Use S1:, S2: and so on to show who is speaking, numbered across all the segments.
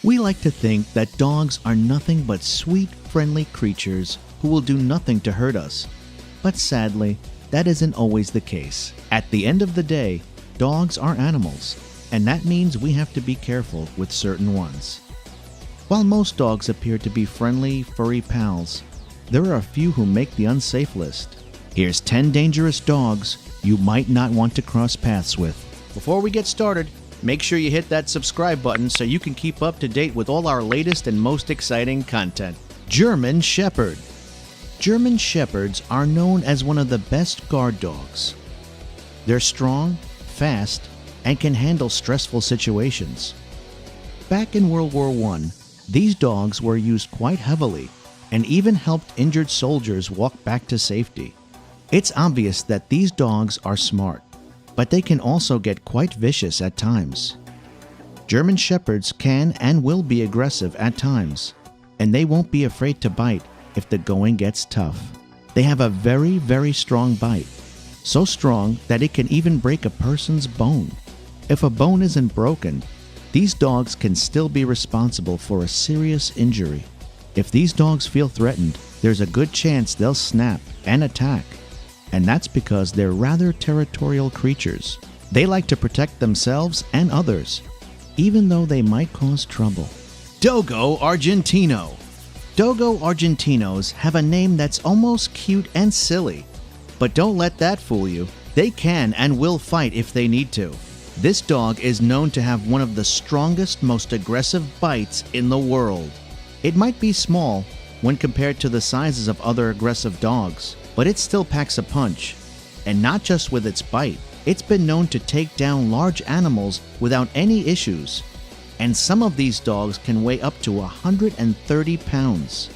S1: We like to think that dogs are nothing but sweet, friendly creatures who will do nothing to hurt us. But sadly, that isn't always the case. At the end of the day, dogs are animals, and that means we have to be careful with certain ones. While most dogs appear to be friendly, furry pals, there are a few who make the unsafe list. Here's 10 dangerous dogs you might not want to cross paths with. Before we get started, make sure you hit that subscribe button so you can keep up to date with all our latest and most exciting content. German Shepherd. German Shepherds are known as one of the best guard dogs. They're strong, fast, and can handle stressful situations. Back in World War I, these dogs were used quite heavily and even helped injured soldiers walk back to safety. It's obvious that these dogs are smart, but they can also get quite vicious at times. German Shepherds can and will be aggressive at times, and they won't be afraid to bite if the going gets tough. They have a very, very strong bite, so strong that it can even break a person's bone. If a bone isn't broken, these dogs can still be responsible for a serious injury. If these dogs feel threatened, there's a good chance they'll snap and attack. And that's because they're rather territorial creatures. They like to protect themselves and others, even though they might cause trouble. Dogo Argentino. Dogo Argentinos have a name that's almost cute and silly. But don't let that fool you. They can and will fight if they need to. This dog is known to have one of the strongest, most aggressive bites in the world. It might be small when compared to the sizes of other aggressive dogs, but it still packs a punch. And not just with its bite, it's been known to take down large animals without any issues. And some of these dogs can weigh up to 130 pounds.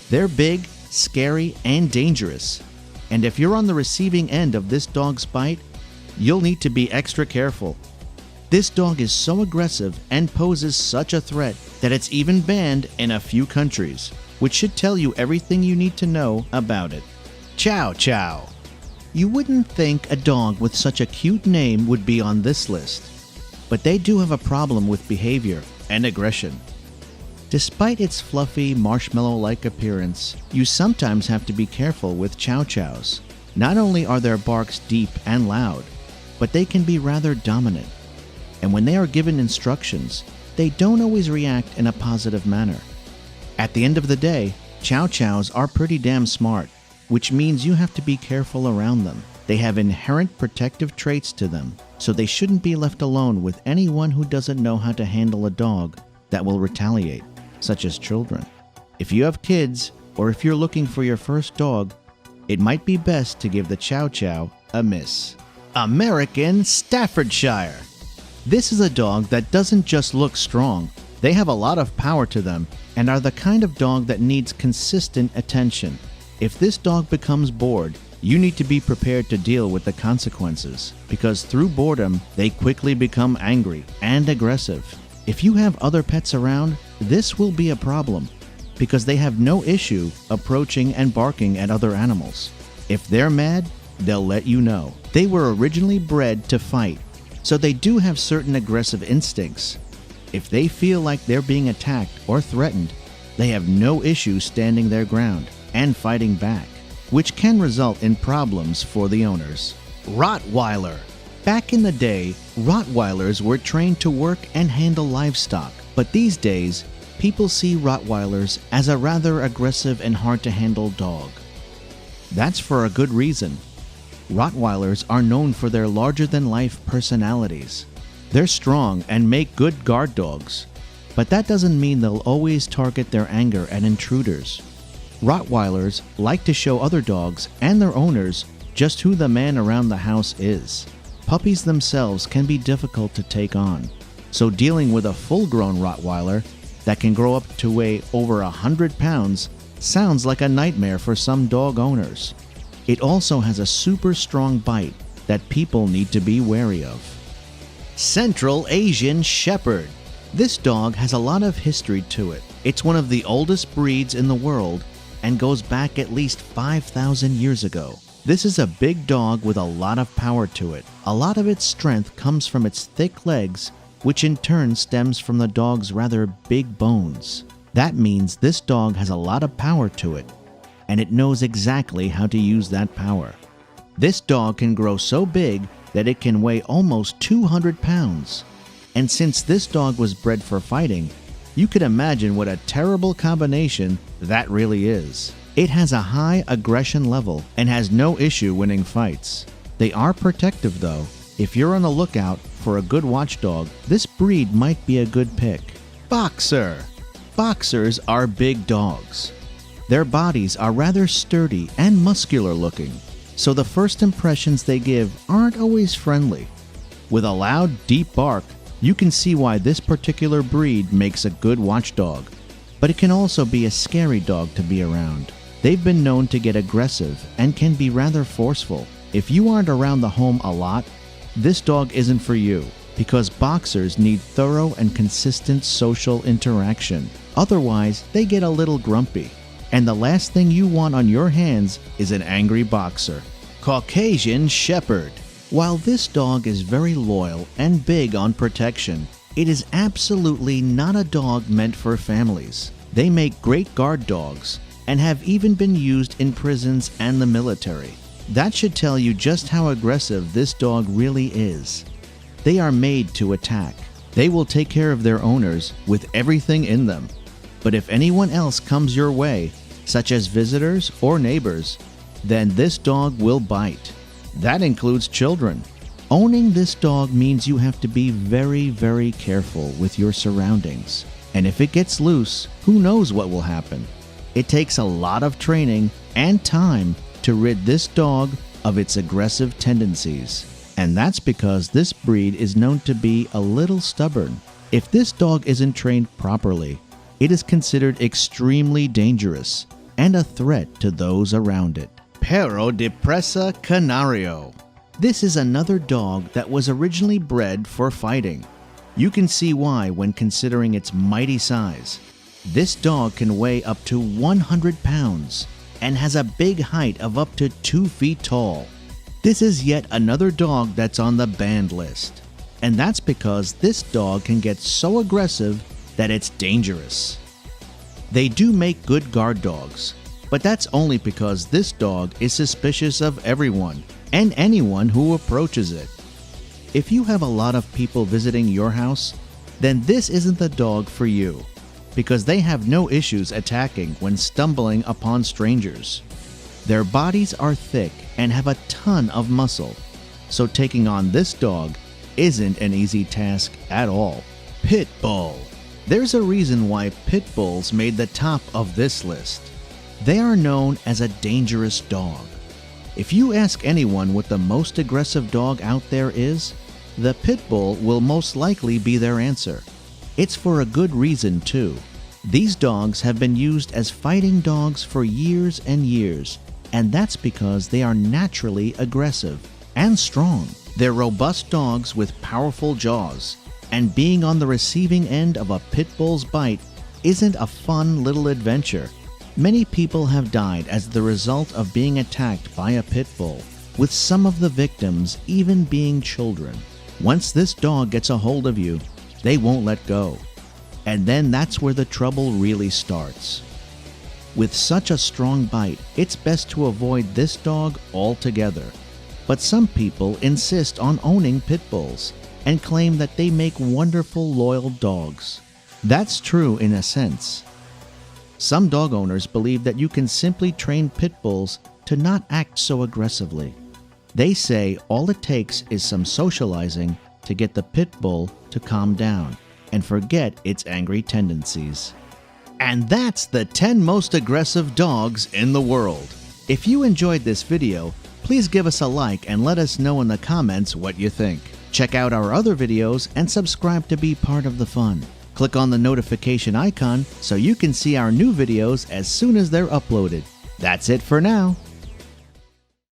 S1: They're big, scary, and dangerous. And if you're on the receiving end of this dog's bite, you'll need to be extra careful. This dog is so aggressive and poses such a threat that it's even banned in a few countries, which should tell you everything you need to know about it. Chow Chow. You wouldn't think a dog with such a cute name would be on this list, but they do have a problem with behavior and aggression. Despite its fluffy, marshmallow-like appearance, you sometimes have to be careful with Chow Chows. Not only are their barks deep and loud, but they can be rather dominant. And when they are given instructions, they don't always react in a positive manner. At the end of the day, Chow Chows are pretty damn smart, which means you have to be careful around them. They have inherent protective traits to them, so they shouldn't be left alone with anyone who doesn't know how to handle a dog that will retaliate, such as children. If you have kids, or if you're looking for your first dog, it might be best to give the Chow Chow a miss. American Staffordshire. This is a dog that doesn't just look strong. They have a lot of power to them and are the kind of dog that needs consistent attention. If this dog becomes bored, you need to be prepared to deal with the consequences, because through boredom, they quickly become angry and aggressive. If you have other pets around, this will be a problem, because they have no issue approaching and barking at other animals. If they're mad, they'll let you know. They were originally bred to fight, so they do have certain aggressive instincts. If they feel like they're being attacked or threatened, they have no issue standing their ground and fighting back, which can result in problems for the owners. Rottweiler. Back in the day, Rottweilers were trained to work and handle livestock, but these days, people see Rottweilers as a rather aggressive and hard-to-handle dog. That's for a good reason. Rottweilers are known for their larger-than-life personalities. They're strong and make good guard dogs, but that doesn't mean they'll always target their anger at intruders. Rottweilers like to show other dogs and their owners just who the man around the house is. Puppies themselves can be difficult to take on, so dealing with a full-grown Rottweiler that can grow up to weigh over 100 pounds sounds like a nightmare for some dog owners. It also has a super strong bite that people need to be wary of. Central Asian Shepherd. This dog has a lot of history to it. It's one of the oldest breeds in the world and goes back at least 5,000 years ago. This is a big dog with a lot of power to it. A lot of its strength comes from its thick legs which in turn stems from the dog's rather big bones. That means this dog has a lot of power to it, and it knows exactly how to use that power. This dog can grow so big that it can weigh almost 200 pounds. And since this dog was bred for fighting, you could imagine what a terrible combination that really is. It has a high aggression level and has no issue winning fights. They are protective though. If you're on the lookout for a good watchdog, this breed might be a good pick. Boxer. Boxers are big dogs. Their bodies are rather sturdy and muscular looking, so the first impressions they give aren't always friendly. With a loud, deep bark, you can see why this particular breed makes a good watchdog, but it can also be a scary dog to be around. They've been known to get aggressive and can be rather forceful. If you aren't around the home a lot, this dog isn't for you, because boxers need thorough and consistent social interaction. Otherwise, they get a little grumpy. And the last thing you want on your hands is an angry boxer. Caucasian Shepherd. While this dog is very loyal and big on protection, it is absolutely not a dog meant for families. They make great guard dogs and have even been used in prisons and the military. That should tell you just how aggressive this dog really is. They are made to attack. They will take care of their owners with everything in them. But if anyone else comes your way, such as visitors or neighbors, then this dog will bite. That includes children. Owning this dog means you have to be very, very careful with your surroundings. And if it gets loose, who knows what will happen? It takes a lot of training and time to rid this dog of its aggressive tendencies. And that's because this breed is known to be a little stubborn. If this dog isn't trained properly, it is considered extremely dangerous and a threat to those around it. Perro de Presa Canario. This is another dog that was originally bred for fighting. You can see why when considering its mighty size. This dog can weigh up to 100 pounds and has a big height of up to 2 feet tall. This is yet another dog that's on the banned list. And that's because this dog can get so aggressive that it's dangerous. They do make good guard dogs, but that's only because this dog is suspicious of everyone and anyone who approaches it. If you have a lot of people visiting your house, then this isn't the dog for you, because they have no issues attacking when stumbling upon strangers. Their bodies are thick and have a ton of muscle, so taking on this dog isn't an easy task at all. Pit Bull. There's a reason why pit bulls made the top of this list. They are known as a dangerous dog. If you ask anyone what the most aggressive dog out there is, the pit bull will most likely be their answer. It's for a good reason too. These dogs have been used as fighting dogs for years and years, and that's because they are naturally aggressive and strong. They're robust dogs with powerful jaws, and being on the receiving end of a pit bull's bite isn't a fun little adventure. Many people have died as the result of being attacked by a pit bull, with some of the victims even being children. Once this dog gets a hold of you, they won't let go. And then that's where the trouble really starts. With such a strong bite, it's best to avoid this dog altogether. But some people insist on owning pit bulls and claim that they make wonderful, loyal dogs. That's true in a sense. Some dog owners believe that you can simply train pit bulls to not act so aggressively. They say all it takes is some socializing to get the pit bull to calm down and forget its angry tendencies. And that's the 10 most aggressive dogs in the world. If you enjoyed this video, please give us a like and let us know in the comments what you think. Check out our other videos and subscribe to be part of the fun. Click on the notification icon so you can see our new videos as soon as they're uploaded. That's it for now.